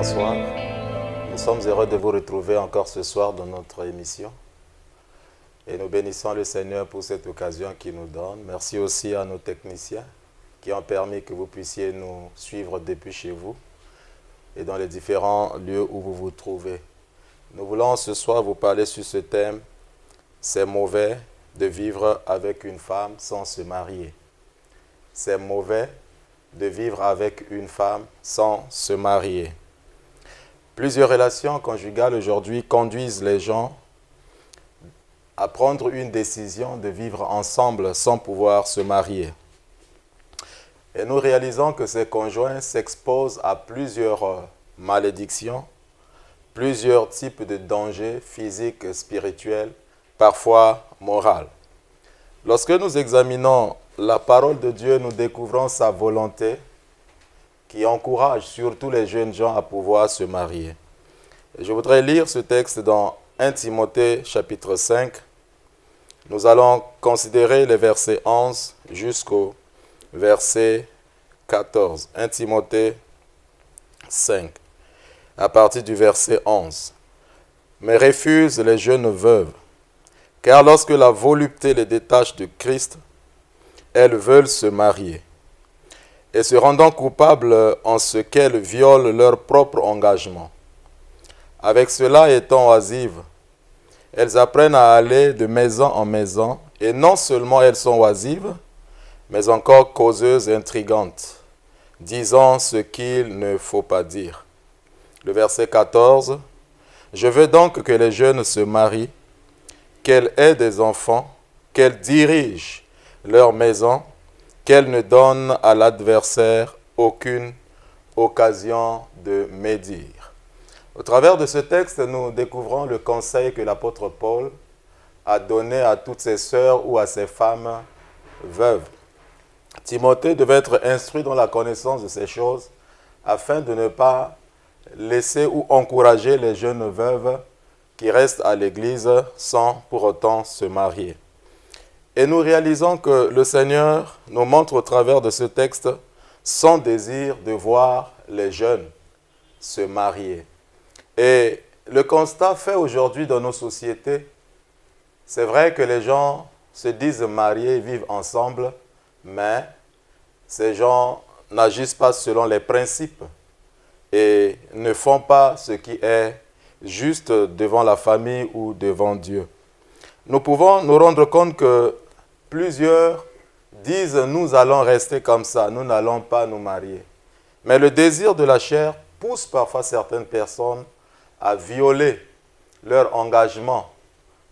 bonsoir. Nous sommes heureux de vous retrouver encore ce soir dans notre émission. Et nous bénissons le Seigneur pour cette occasion qu'il nous donne. Merci aussi à nos techniciens qui ont permis que vous puissiez nous suivre depuis chez vous et dans les différents lieux où vous vous trouvez. Nous voulons ce soir vous parler sur ce thème. C'est mauvais de vivre avec une femme sans se marier. C'est mauvais de vivre avec une femme sans se marier. Plusieurs relations conjugales aujourd'hui conduisent les gens à prendre une décision de vivre ensemble sans pouvoir se marier. Et nous réalisons que ces conjoints s'exposent à plusieurs malédictions, plusieurs types de dangers physiques, spirituels, parfois moraux. Lorsque nous examinons la parole de Dieu, nous découvrons sa volonté qui encourage surtout les jeunes gens à pouvoir se marier. Et je voudrais lire ce texte dans 1 Timothée chapitre 5. Nous allons considérer les versets 11 jusqu'au verset 14. 1 Timothée 5, à partir du verset 11. « Mais refuse les jeunes veuves, car lorsque la volupté les détache de Christ, elles veulent se marier, et se rendant coupables en ce qu'elles violent leur propre engagement. Avec cela étant oisives, elles apprennent à aller de maison en maison, et non seulement elles sont oisives, mais encore causeuses et intrigantes, disant ce qu'il ne faut pas dire. » Le verset 14. « Je veux donc que les jeunes se marient, qu'elles aient des enfants, qu'elles dirigent leur maison, qu'elles ne donnent à l'adversaire aucune occasion de médire. » Au travers de ce texte, nous découvrons le conseil que l'apôtre Paul a donné à toutes ses sœurs ou à ses femmes veuves. Timothée devait être instruit dans la connaissance de ces choses afin de ne pas laisser ou encourager les jeunes veuves qui restent à l'église sans pour autant se marier. Et nous réalisons que le Seigneur nous montre au travers de ce texte son désir de voir les jeunes se marier. Et le constat fait aujourd'hui dans nos sociétés, c'est vrai que les gens se disent mariés, vivent ensemble, mais ces gens n'agissent pas selon les principes et ne font pas ce qui est juste devant la famille ou devant Dieu. Nous pouvons nous rendre compte que plusieurs disent « nous allons rester comme ça, nous n'allons pas nous marier ». Mais le désir de la chair pousse parfois certaines personnes à violer leur engagement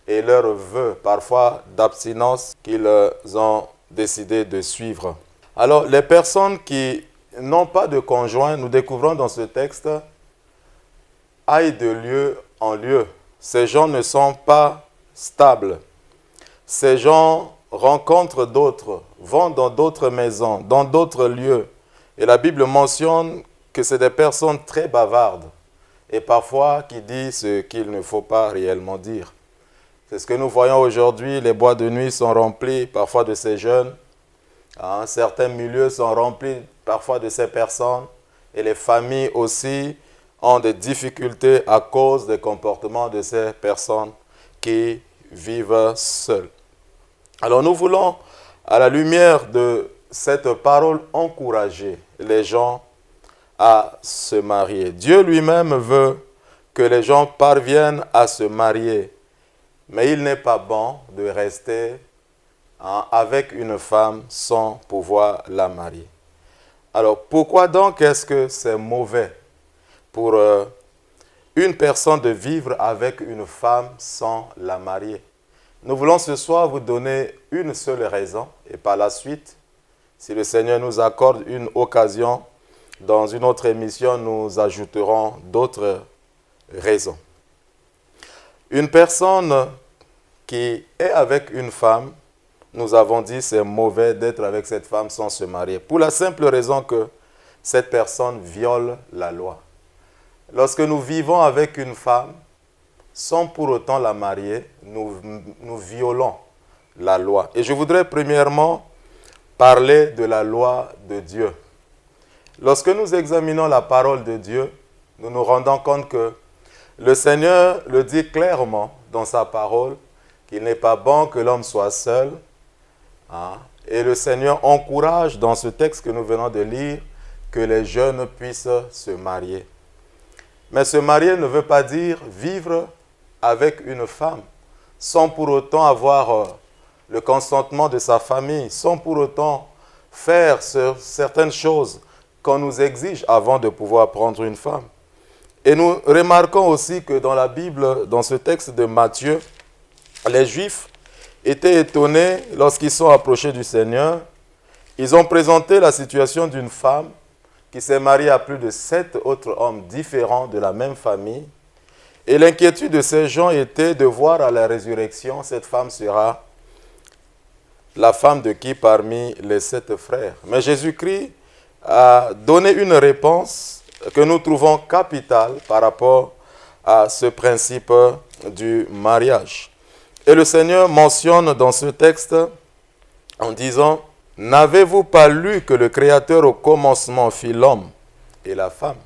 et leurs vœux, parfois d'abstinence qu'ils ont décidé de suivre. Alors, les personnes qui n'ont pas de conjoint, nous découvrons dans ce texte, aillent de lieu en lieu. Ces gens ne sont pas stables. Ces gens rencontrent d'autres, vont dans d'autres maisons, dans d'autres lieux. Et la Bible mentionne que c'est des personnes très bavardes et parfois qui disent ce qu'il ne faut pas réellement dire. C'est ce que nous voyons aujourd'hui. Les boîtes de nuit sont remplis parfois de ces jeunes. Certains milieux sont remplis parfois de ces personnes. Et les familles aussi ont des difficultés à cause des comportements de ces personnes qui vivent seules. Alors nous voulons, à la lumière de cette parole, encourager les gens à se marier. Dieu lui-même veut que les gens parviennent à se marier, mais il n'est pas bon de rester avec une femme sans pouvoir la marier. Alors pourquoi donc est-ce que c'est mauvais pour une personne de vivre avec une femme sans la marier? Nous voulons ce soir vous donner une seule raison et par la suite, si le Seigneur nous accorde une occasion, dans une autre émission, nous ajouterons d'autres raisons. Une personne qui est avec une femme, nous avons dit c'est mauvais d'être avec cette femme sans se marier, pour la simple raison que cette personne viole la loi. Lorsque nous vivons avec une femme, sans pour autant la marier, nous violons la loi. Et je voudrais premièrement parler de la loi de Dieu. Lorsque nous examinons la parole de Dieu, nous nous rendons compte que le Seigneur le dit clairement dans sa parole, qu'il n'est pas bon que l'homme soit seul. Hein? Et le Seigneur encourage dans ce texte que nous venons de lire que les jeunes puissent se marier. Mais se marier ne veut pas dire vivre avec une femme sans pour autant avoir le consentement de sa famille, sans pour autant faire certaines choses qu'on nous exige avant de pouvoir prendre une femme. Et nous remarquons aussi que dans la Bible, dans ce texte de Matthieu, les Juifs étaient étonnés lorsqu'ils sont approchés du Seigneur. Ils ont présenté la situation d'une femme qui s'est mariée à plus de 7 autres hommes différents de la même famille. Et l'inquiétude de ces gens était de voir à la résurrection, cette femme sera la femme de qui parmi les 7 frères. Mais Jésus-Christ a donné une réponse que nous trouvons capitale par rapport à ce principe du mariage. Et le Seigneur mentionne dans ce texte en disant « N'avez-vous pas lu que le Créateur au commencement fit l'homme et la femme ?»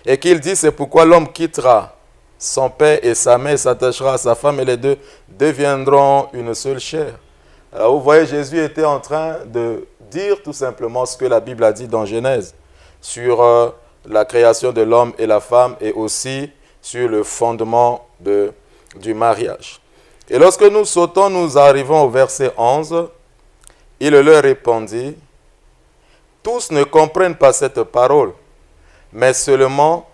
Et qu'il dit « C'est pourquoi l'homme quittera son père et sa mère, s'attachera à sa femme et les deux deviendront une seule chair. » Alors vous voyez, Jésus était en train de dire tout simplement ce que la Bible a dit dans Genèse sur la création de l'homme et la femme et aussi sur le fondement du mariage. Et lorsque nous sautons, nous arrivons au verset 11. Il leur répondit, « Tous ne comprennent pas cette parole, mais seulement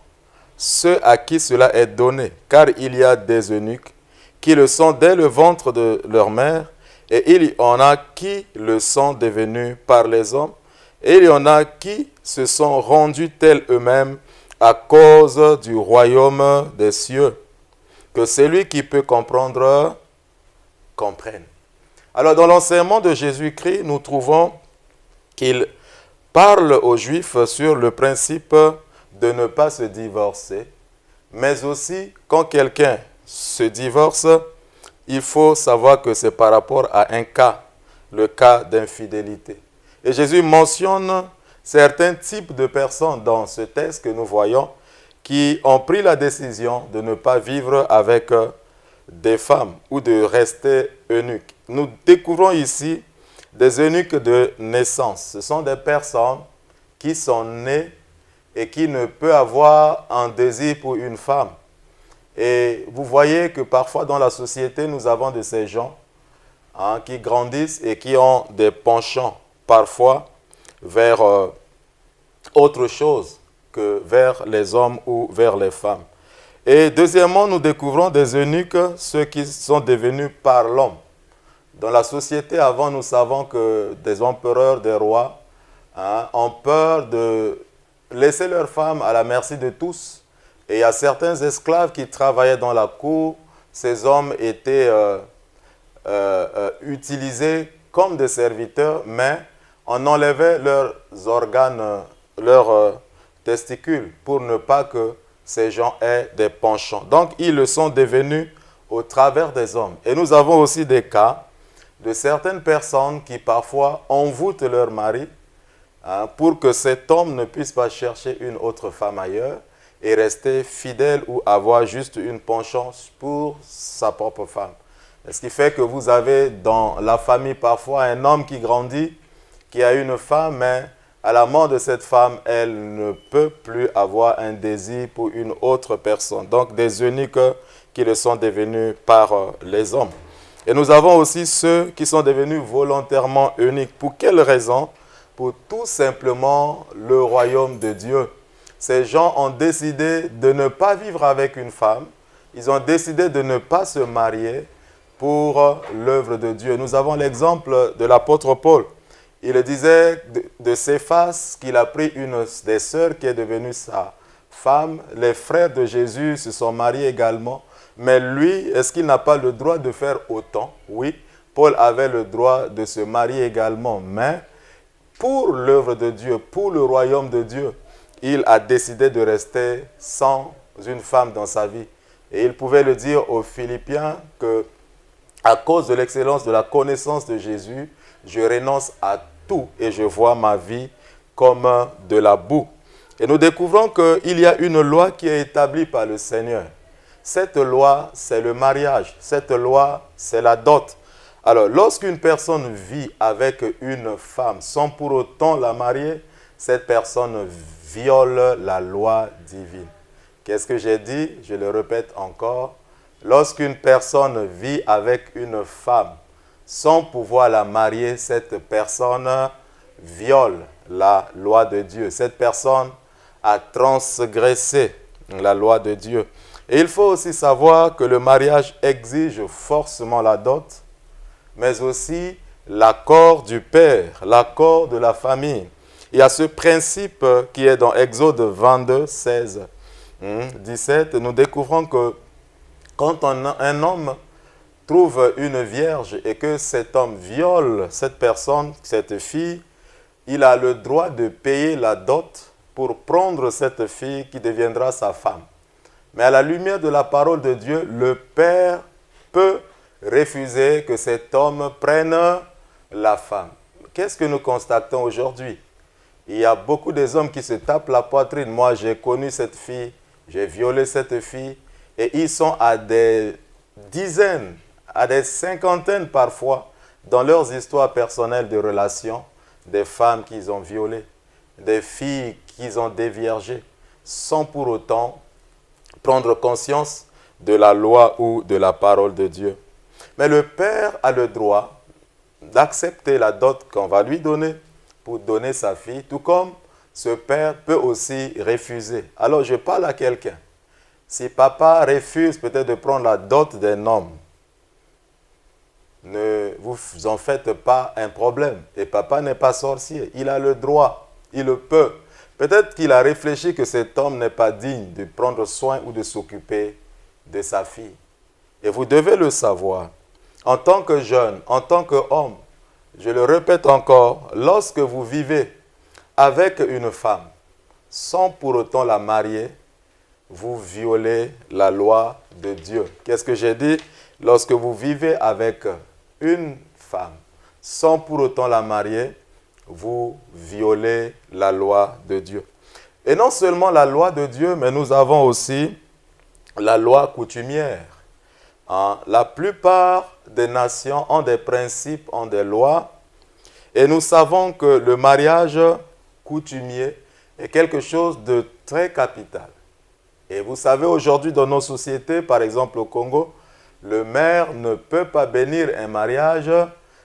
ceux à qui cela est donné, car il y a des eunuques qui le sont dès le ventre de leur mère, et il y en a qui le sont devenus par les hommes, et il y en a qui se sont rendus tels eux-mêmes à cause du royaume des cieux. Que celui qui peut comprendre, comprenne. » Alors dans l'enseignement de Jésus-Christ, nous trouvons qu'il parle aux Juifs sur le principe de ne pas se divorcer, mais aussi quand quelqu'un se divorce, il faut savoir que c'est par rapport à un cas, le cas d'infidélité. Et Jésus mentionne certains types de personnes dans ce texte que nous voyons qui ont pris la décision de ne pas vivre avec des femmes ou de rester eunuques. Nous découvrons ici des eunuques de naissance. Ce sont des personnes qui sont nées et qui ne peuvent avoir un désir pour une femme. Et vous voyez que parfois dans la société, nous avons de ces gens qui grandissent et qui ont des penchants parfois vers autre chose que vers les hommes ou vers les femmes. Et deuxièmement, nous découvrons des eunuques, ceux qui sont devenus par l'homme. Dans la société, avant, nous savons que des empereurs, des rois, ont peur de laisser leurs femmes à la merci de tous. Et il y a certains esclaves qui travaillaient dans la cour. Ces hommes étaient utilisés comme des serviteurs, mais on enlevait leurs organes, leurs testicules, pour ne pas que ces gens aient des penchants. Donc, ils le sont devenus au travers des hommes. Et nous avons aussi des cas de certaines personnes qui parfois envoûtent leur mari pour que cet homme ne puisse pas chercher une autre femme ailleurs et rester fidèle ou avoir juste une penchant pour sa propre femme. Ce qui fait que vous avez dans la famille parfois un homme qui grandit, qui a une femme, mais à la mort de cette femme, elle ne peut plus avoir un désir pour une autre personne. Donc des eunuques qui le sont devenus par les hommes. Et nous avons aussi ceux qui sont devenus volontairement eunuques. Pour quelle raison? Pour tout simplement le royaume de Dieu. Ces gens ont décidé de ne pas vivre avec une femme. Ils ont décidé de ne pas se marier pour l'œuvre de Dieu. Nous avons l'exemple de l'apôtre Paul. Il disait de Céphas qu'il a pris une des sœurs qui est devenue sa femme. Les frères de Jésus se sont mariés également. Mais lui, est-ce qu'il n'a pas le droit de faire autant? Oui, Paul avait le droit de se marier également. Mais pour l'œuvre de Dieu, pour le royaume de Dieu, il a décidé de rester sans une femme dans sa vie. Et il pouvait le dire aux Philippiens que, à cause de l'excellence de la connaissance de Jésus, je renonce à tout et je vois ma vie comme de la boue. Et nous découvrons qu'il y a une loi qui est établie par le Seigneur. Cette loi, c'est le mariage. Cette loi, c'est la dot. Alors, lorsqu'une personne vit avec une femme sans pour autant la marier, cette personne viole la loi divine. Qu'est-ce que j'ai dit? Je le répète encore. Lorsqu'une personne vit avec une femme sans pouvoir la marier, cette personne viole la loi de Dieu. Cette personne a transgressé la loi de Dieu. Et il faut aussi savoir que le mariage exige forcément la dot, mais aussi l'accord du père, l'accord de la famille. Il y a ce principe qui est dans Exode 22, 16, 17. Nous découvrons que quand un homme trouve une vierge et que cet homme viole cette personne, cette fille, il a le droit de payer la dot pour prendre cette fille qui deviendra sa femme. Mais à la lumière de la parole de Dieu, le père peut refuser que cet homme prenne la femme. Qu'est-ce que nous constatons aujourd'hui? Il y a beaucoup des hommes qui se tapent la poitrine. Moi, j'ai connu cette fille, j'ai violé cette fille. Et ils sont à des dizaines, à des cinquantaines parfois, dans leurs histoires personnelles de relations, des femmes qu'ils ont violées, des filles qu'ils ont déviergées, sans pour autant prendre conscience de la loi ou de la parole de Dieu. Mais le père a le droit d'accepter la dot qu'on va lui donner pour donner sa fille, tout comme ce père peut aussi refuser. Alors je parle à quelqu'un. Si papa refuse peut-être de prendre la dot d'un homme, ne vous en faites pas un problème. Et papa n'est pas sorcier. Il a le droit. Il le peut. Peut-être qu'il a réfléchi que cet homme n'est pas digne de prendre soin ou de s'occuper de sa fille. Et vous devez le savoir. En tant que jeune, en tant qu'homme, je le répète encore, lorsque vous vivez avec une femme, sans pour autant la marier, vous violez la loi de Dieu. Qu'est-ce que j'ai dit? Lorsque vous vivez avec une femme, sans pour autant la marier, vous violez la loi de Dieu. Et non seulement la loi de Dieu, mais nous avons aussi la loi coutumière. La plupart des nations ont des principes, ont des lois, et nous savons que le mariage coutumier est quelque chose de très capital. Et vous savez, aujourd'hui, dans nos sociétés, par exemple au Congo, le maire ne peut pas bénir un mariage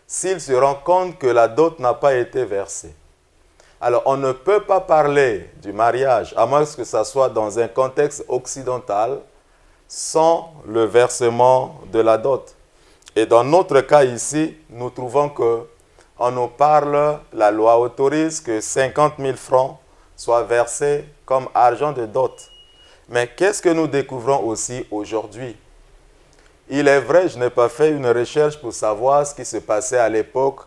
s'il se rend compte que la dot n'a pas été versée. Alors, on ne peut pas parler du mariage, à moins que ça soit dans un contexte occidental, sans le versement de la dot. Et dans notre cas ici, nous trouvons qu'on nous parle, la loi autorise que 50 000 francs soient versés comme argent de dot. Mais qu'est-ce que nous découvrons aussi aujourd'hui? Il est vrai, je n'ai pas fait une recherche pour savoir ce qui se passait à l'époque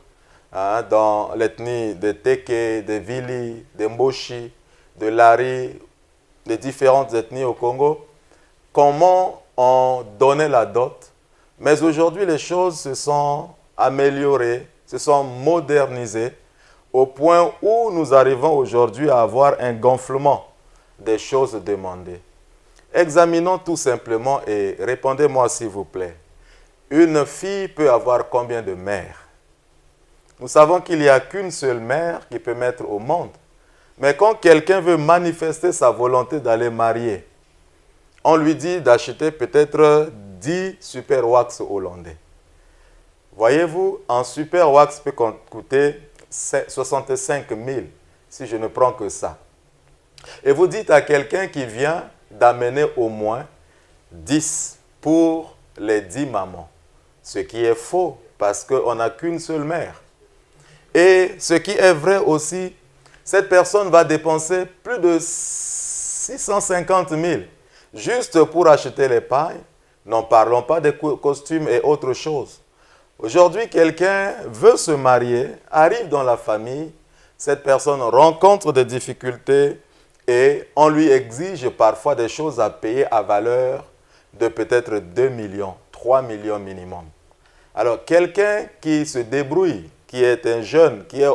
dans l'ethnie de Teke, de Vili, de Mboshi, de Lari, des différentes ethnies au Congo. Comment on donnait la dot. Mais aujourd'hui, les choses se sont améliorées, se sont modernisées, au point où nous arrivons aujourd'hui à avoir un gonflement des choses demandées. Examinons tout simplement et répondez-moi s'il vous plaît. Une fille peut avoir combien de mères? Nous savons qu'il n'y a qu'une seule mère qui peut mettre au monde. Mais quand quelqu'un veut manifester sa volonté d'aller marier, on lui dit d'acheter peut-être 10 super wax hollandais. Voyez-vous, un super wax peut coûter 65 000 si je ne prends que ça. Et vous dites à quelqu'un qui vient d'amener au moins 10 pour les 10 mamans. Ce qui est faux parce qu'on n'a qu'une seule mère. Et ce qui est vrai aussi, cette personne va dépenser plus de 650 000 juste pour acheter les pailles. N'en parlons pas des costumes et autres choses. Aujourd'hui, quelqu'un veut se marier, arrive dans la famille, cette personne rencontre des difficultés et on lui exige parfois des choses à payer à valeur de peut-être 2 millions, 3 millions minimum. Alors, quelqu'un qui se débrouille, qui est un jeune, qui est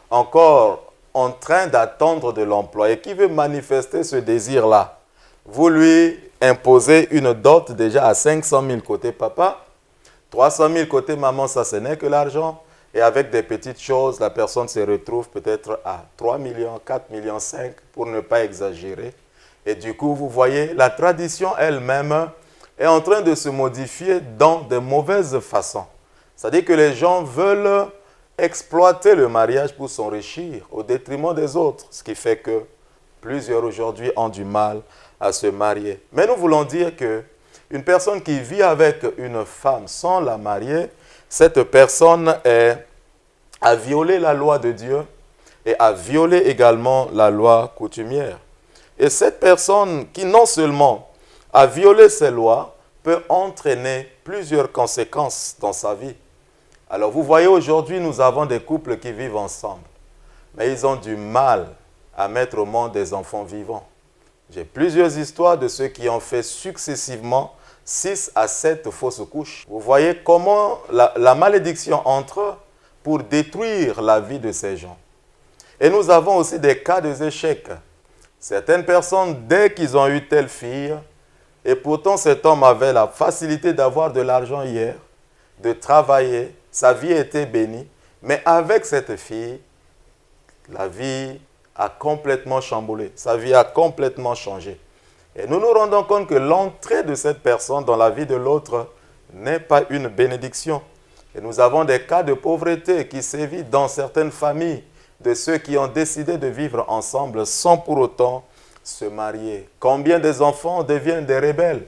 encore en train d'attendre de l'emploi et qui veut manifester ce désir-là, vous lui imposez une dot déjà à 500 000 côté papa, 300 000 côté maman, ça ce n'est que l'argent. Et avec des petites choses, la personne se retrouve peut-être à 3 millions, 4 millions, 5 pour ne pas exagérer. Et du coup, vous voyez, la tradition elle-même est en train de se modifier dans de mauvaises façons. C'est-à-dire que les gens veulent exploiter le mariage pour s'enrichir au détriment des autres. Ce qui fait que plusieurs aujourd'hui ont du mal à se marier. Mais nous voulons dire que une personne qui vit avec une femme sans la marier, cette personne a violé la loi de Dieu et a violé également la loi coutumière. Et cette personne qui non seulement a violé ces lois, peut entraîner plusieurs conséquences dans sa vie. Alors vous voyez, aujourd'hui, nous avons des couples qui vivent ensemble, mais ils ont du mal à mettre au monde des enfants vivants. J'ai plusieurs histoires de ceux qui ont fait successivement 6 à 7 fausses couches. Vous voyez comment la malédiction entre pour détruire la vie de ces gens. Et nous avons aussi des cas d'échecs. Certaines personnes, dès qu'ils ont eu telle fille, et pourtant cet homme avait la facilité d'avoir de l'argent hier, de travailler, sa vie était bénie, mais avec cette fille, la vie a complètement chamboulé, sa vie a complètement changé. Et nous nous rendons compte que l'entrée de cette personne dans la vie de l'autre n'est pas une bénédiction. Et nous avons des cas de pauvreté qui sévissent dans certaines familles de ceux qui ont décidé de vivre ensemble sans pour autant se marier. Combien des enfants deviennent des rebelles?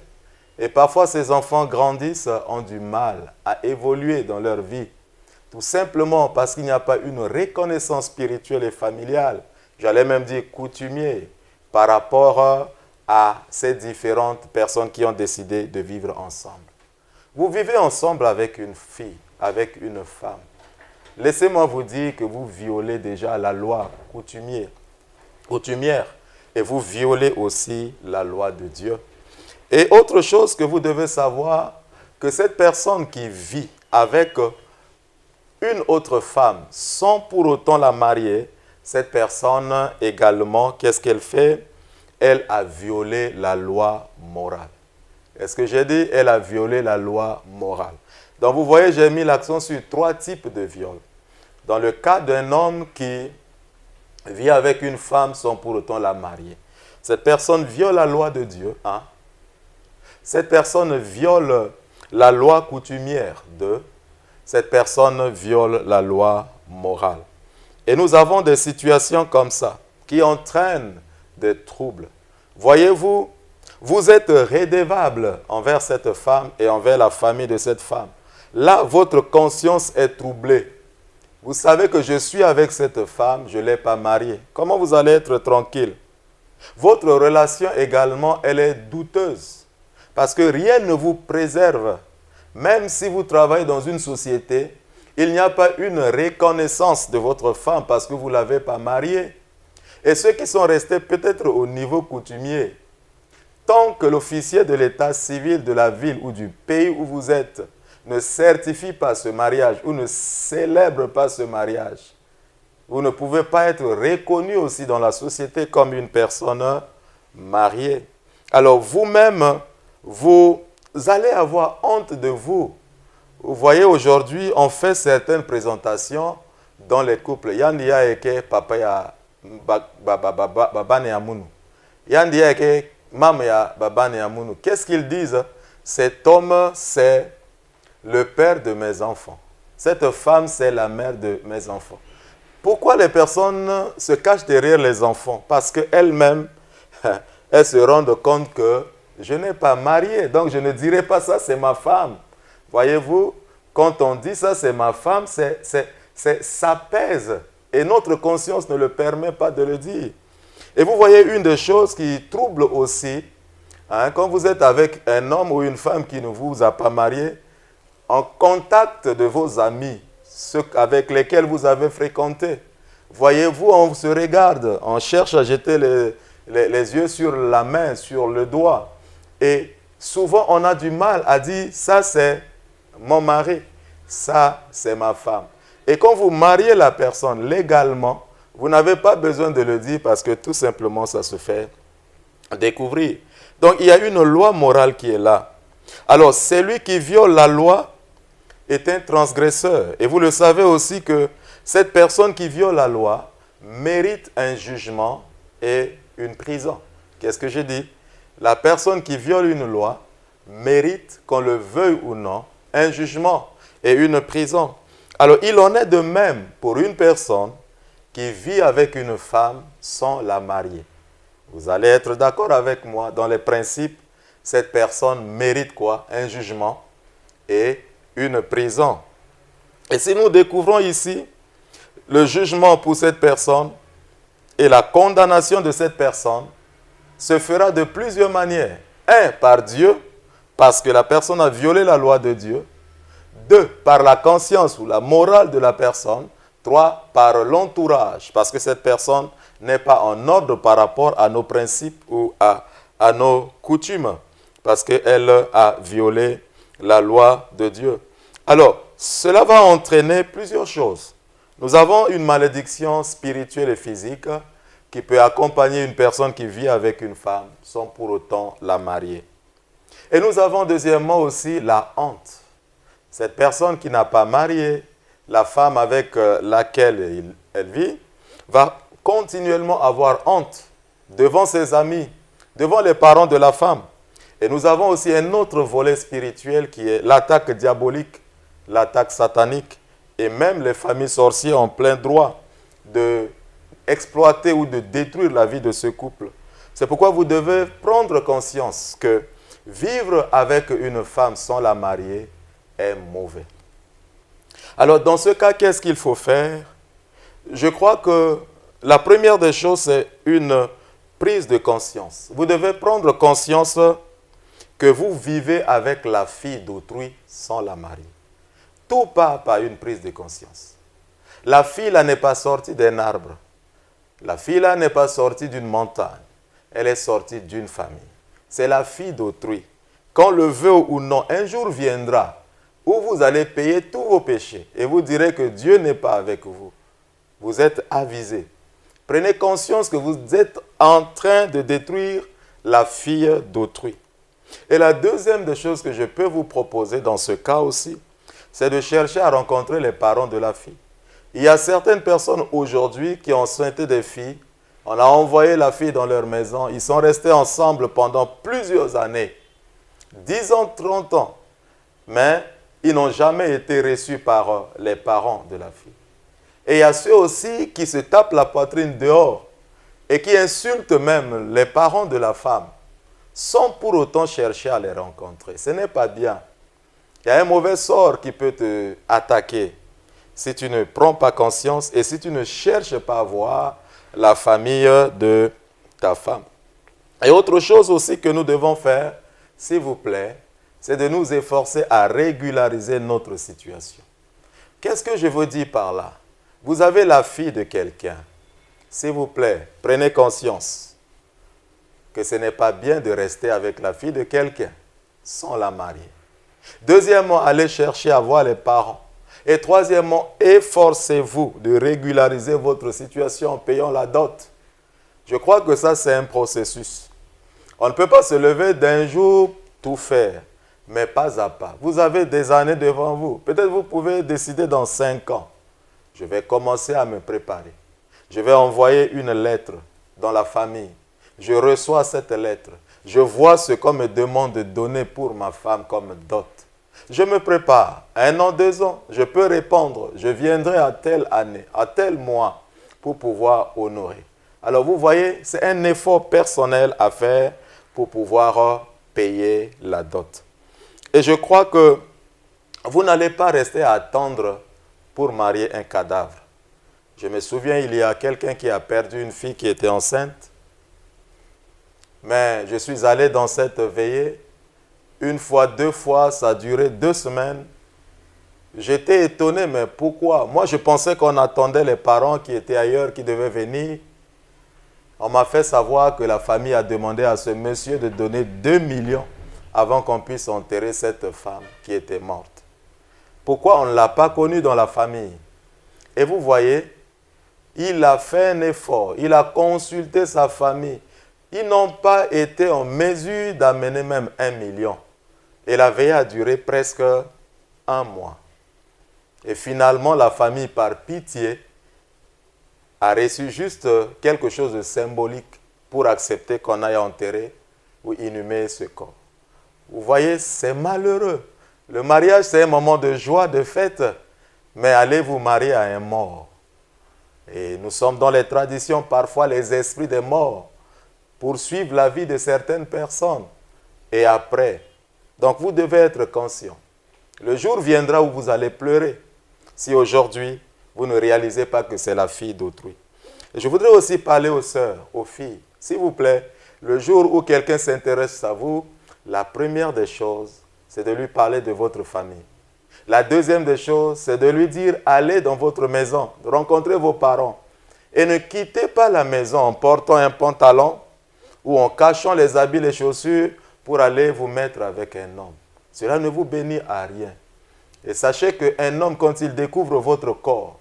Et parfois ces enfants grandissent, ont du mal à évoluer dans leur vie. Tout simplement parce qu'il n'y a pas une reconnaissance spirituelle et familiale, j'allais même dire coutumier, par rapport à ces différentes personnes qui ont décidé de vivre ensemble. Vous vivez ensemble avec une fille, avec une femme. Laissez-moi vous dire que vous violez déjà la loi coutumière et vous violez aussi la loi de Dieu. Et autre chose que vous devez savoir, que cette personne qui vit avec une autre femme sans pour autant la marier, cette personne également, qu'est-ce qu'elle fait? Elle a violé la loi morale. Est-ce que j'ai dit? Elle a violé la loi morale. Donc vous voyez, j'ai mis l'accent sur 3 types de viols. Dans le cas d'un homme qui vit avec une femme sans pour autant la marier, cette personne viole la loi de Dieu. Cette personne viole la loi coutumière. Cette personne viole la loi morale. Et nous avons des situations comme ça qui entraînent des troubles. Voyez-vous, vous êtes redevable envers cette femme et envers la famille de cette femme. Là, votre conscience est troublée. Vous savez que je suis avec cette femme, je ne l'ai pas mariée. Comment vous allez être tranquille? Votre relation également, elle est douteuse. Parce que rien ne vous préserve. Même si vous travaillez dans une société, il n'y a pas une reconnaissance de votre femme parce que vous ne l'avez pas mariée. Et ceux qui sont restés peut-être au niveau coutumier, tant que l'officier de l'état civil de la ville ou du pays où vous êtes ne certifie pas ce mariage ou ne célèbre pas ce mariage, vous ne pouvez pas être reconnu aussi dans la société comme une personne mariée. Alors vous-même, vous allez avoir honte de vous. Vous voyez, aujourd'hui, on fait certaines présentations dans les couples. Yandia eke papa ya baba ne amunu. Yandia eke maman ya baba ne amunu. Qu'est-ce qu'ils disent? Cet homme, c'est le père de mes enfants. Cette femme, c'est la mère de mes enfants. Pourquoi les personnes se cachent derrière les enfants? Parce qu'elles-mêmes, elles se rendent compte que je n'ai pas marié, donc je ne dirai pas ça, c'est ma femme. Voyez-vous, quand on dit ça, c'est ma femme, ça pèse. Et notre conscience ne le permet pas de le dire. Et vous voyez une des choses qui trouble aussi, quand vous êtes avec un homme ou une femme qui ne vous a pas marié, en contact de vos amis, ceux avec lesquels vous avez fréquenté. Voyez-vous, on se regarde, on cherche à jeter les yeux sur la main, sur le doigt. Et souvent, on a du mal à dire, ça c'est mon mari, ça c'est ma femme. Et quand vous mariez la personne légalement, Vous n'avez pas besoin de le dire parce que tout simplement ça se fait découvrir. Donc il y a une loi morale qui est là. Alors celui qui viole la loi est un transgresseur. Et vous le savez aussi que cette personne qui viole la loi mérite un jugement et une prison. Qu'est-ce que j'ai dit? La personne qui viole une loi mérite, qu'on le veuille ou non, un jugement et une prison. Alors, il en est de même pour une personne qui vit avec une femme sans la marier. Vous allez être d'accord avec moi, dans les principes, cette personne mérite quoi? Un jugement et une prison. Et si nous découvrons ici le jugement pour cette personne et la condamnation de cette personne, se fera de plusieurs manières. Un, par Dieu, parce que la personne a violé la loi de Dieu. Deux, par la conscience ou la morale de la personne. Trois, par l'entourage, parce que cette personne n'est pas en ordre par rapport à nos principes ou à nos coutumes, parce qu'elle a violé la loi de Dieu. Alors, cela va entraîner plusieurs choses. Nous avons une malédiction spirituelle et physique qui peut accompagner une personne qui vit avec une femme sans pour autant la marier. Et nous avons deuxièmement aussi la honte. Cette personne qui n'a pas marié la femme avec laquelle elle vit va continuellement avoir honte devant ses amis, devant les parents de la femme. Et nous avons aussi un autre volet spirituel qui est l'attaque diabolique, l'attaque satanique, et même les familles sorcières ont plein droit de exploiter ou de détruire la vie de ce couple. C'est pourquoi vous devez prendre conscience que vivre avec une femme sans la marier est mauvais. Alors, dans ce cas, qu'est-ce qu'il faut faire? Je crois que la première des choses, c'est une prise de conscience. Vous devez prendre conscience que vous vivez avec la fille d'autrui sans la marier. Tout part par une prise de conscience. La fille, là, n'est pas sortie d'un arbre. La fille, là, n'est pas sortie d'une montagne. Elle est sortie d'une famille. C'est la fille d'autrui. Qu'on le veut ou non, un jour viendra où vous allez payer tous vos péchés et vous direz que Dieu n'est pas avec vous. Vous êtes avisé. Prenez conscience que vous êtes en train de détruire la fille d'autrui. Et la deuxième des choses que je peux vous proposer dans ce cas aussi, c'est de chercher à rencontrer les parents de la fille. Il y a certaines personnes aujourd'hui qui ont enceinté des filles. On a envoyé la fille dans leur maison. Ils sont restés ensemble pendant plusieurs années. 10 ans, 30 ans. Mais ils n'ont jamais été reçus par les parents de la fille. Et il y a ceux aussi qui se tapent la poitrine dehors et qui insultent même les parents de la femme sans pour autant chercher à les rencontrer. Ce n'est pas bien. Il y a un mauvais sort qui peut te attaquer si tu ne prends pas conscience et si tu ne cherches pas à voir la famille de ta femme. Et autre chose aussi que nous devons faire, s'il vous plaît, c'est de nous efforcer à régulariser notre situation. Qu'est-ce que je vous dis par là? Vous avez la fille de quelqu'un. S'il vous plaît, prenez conscience que ce n'est pas bien de rester avec la fille de quelqu'un sans la marier. Deuxièmement, allez chercher à voir les parents. Et troisièmement, efforcez-vous de régulariser votre situation en payant la dot. Je crois que ça, c'est un processus. On ne peut pas se lever d'un jour, tout faire, mais pas à pas. Vous avez des années devant vous. Peut-être vous pouvez décider dans 5 ans. Je vais commencer à me préparer. Je vais envoyer une lettre dans la famille. Je reçois cette lettre. Je vois ce qu'on me demande de donner pour ma femme comme dot. Je me prépare. 1 an, 2 ans, je peux répondre. Je viendrai à telle année, à tel mois pour pouvoir honorer. Alors vous voyez, c'est un effort personnel à faire pour pouvoir payer la dot. Et je crois que vous n'allez pas rester à attendre pour marier un cadavre. Je me souviens, il y a quelqu'un qui a perdu une fille qui était enceinte. Mais je suis allé dans cette veillée. 1 fois, 2 fois, ça a duré 2 semaines. J'étais étonné, mais pourquoi? Moi, je pensais qu'on attendait les parents qui étaient ailleurs, qui devaient venir. On m'a fait savoir que la famille a demandé à ce monsieur de donner 2 millions avant qu'on puisse enterrer cette femme qui était morte. Pourquoi on ne l'a pas connue dans la famille? Et vous voyez, Il a fait un effort, il a consulté sa famille. Ils n'ont pas été en mesure d'amener même 1 million. Et la veille a duré presque 1 mois. Et finalement, la famille, par pitié, a reçu juste quelque chose de symbolique pour accepter qu'on aille enterrer ou inhumer ce corps. Vous voyez, c'est malheureux. Le mariage, c'est un moment de joie, de fête, mais allez vous marier à un mort. Et nous sommes dans les traditions, parfois les esprits des morts poursuivent la vie de certaines personnes. Et après, donc vous devez être conscient. Le jour viendra où vous allez pleurer, si aujourd'hui, vous ne réalisez pas que c'est la fille d'autrui. Et je voudrais aussi parler aux sœurs, aux filles. S'il vous plaît, le jour où quelqu'un s'intéresse à vous, la première des choses, c'est de lui parler de votre famille. La deuxième des choses, c'est de lui dire, allez dans votre maison, rencontrez vos parents. Et ne quittez pas la maison en portant un pantalon ou en cachant les habits, les chaussures pour aller vous mettre avec un homme. Cela ne vous bénit à rien. Et sachez qu'un homme, quand il découvre votre corps,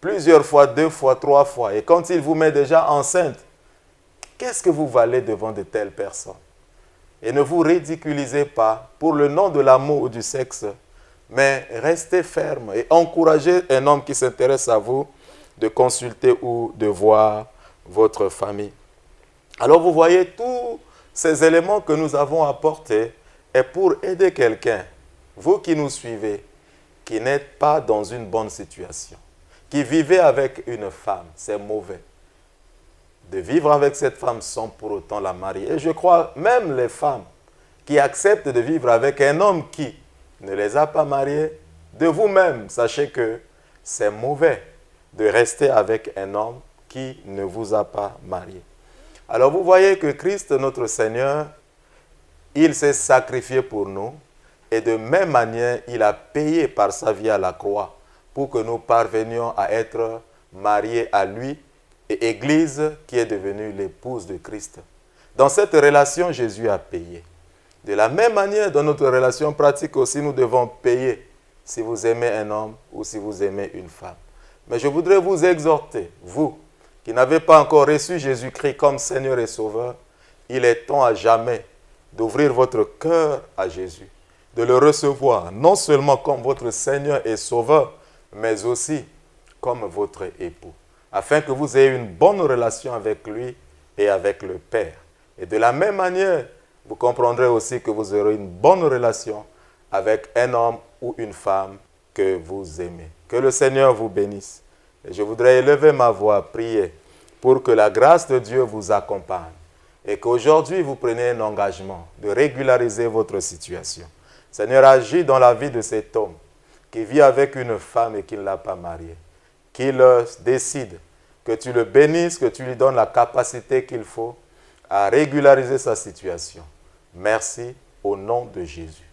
plusieurs fois, 2 fois, 3 fois, et quand il vous met déjà enceinte, qu'est-ce que vous valez devant de telles personnes? Et ne vous ridiculisez pas pour le nom de l'amour ou du sexe, mais restez ferme et encouragez un homme qui s'intéresse à vous de consulter ou de voir votre famille. Alors vous voyez, tous ces éléments que nous avons apportés est pour aider quelqu'un, vous qui nous suivez, qui n'êtes pas dans une bonne situation, qui vivez avec une femme, c'est mauvais. De vivre avec cette femme sans pour autant la marier. Et je crois même les femmes qui acceptent de vivre avec un homme qui ne les a pas mariées, de vous-même, sachez que c'est mauvais de rester avec un homme qui ne vous a pas marié. Alors vous voyez que Christ, notre Seigneur, il s'est sacrifié pour nous et de même manière, il a payé par sa vie à la croix pour que nous parvenions à être mariés à lui et Église qui est devenue l'épouse de Christ. Dans cette relation, Jésus a payé. De la même manière, dans notre relation pratique aussi, nous devons payer si vous aimez un homme ou si vous aimez une femme. Mais je voudrais vous exhorter, vous qui n'avez pas encore reçu Jésus-Christ comme Seigneur et Sauveur, il est temps à jamais d'ouvrir votre cœur à Jésus, de le recevoir non seulement comme votre Seigneur et Sauveur, mais aussi comme votre époux, afin que vous ayez une bonne relation avec lui et avec le Père. Et de la même manière, vous comprendrez aussi que vous aurez une bonne relation avec un homme ou une femme que vous aimez. Que le Seigneur vous bénisse. Et je voudrais élever ma voix, prier pour que la grâce de Dieu vous accompagne et qu'aujourd'hui vous preniez un engagement de régulariser votre situation. Seigneur, agis dans la vie de cet homme qui vit avec une femme et qui ne l'a pas mariée. Qu'il décide, que tu le bénisses, que tu lui donnes la capacité qu'il faut à régulariser sa situation. Merci au nom de Jésus.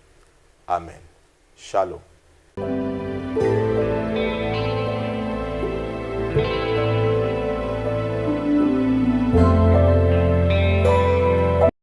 Amen. Shalom.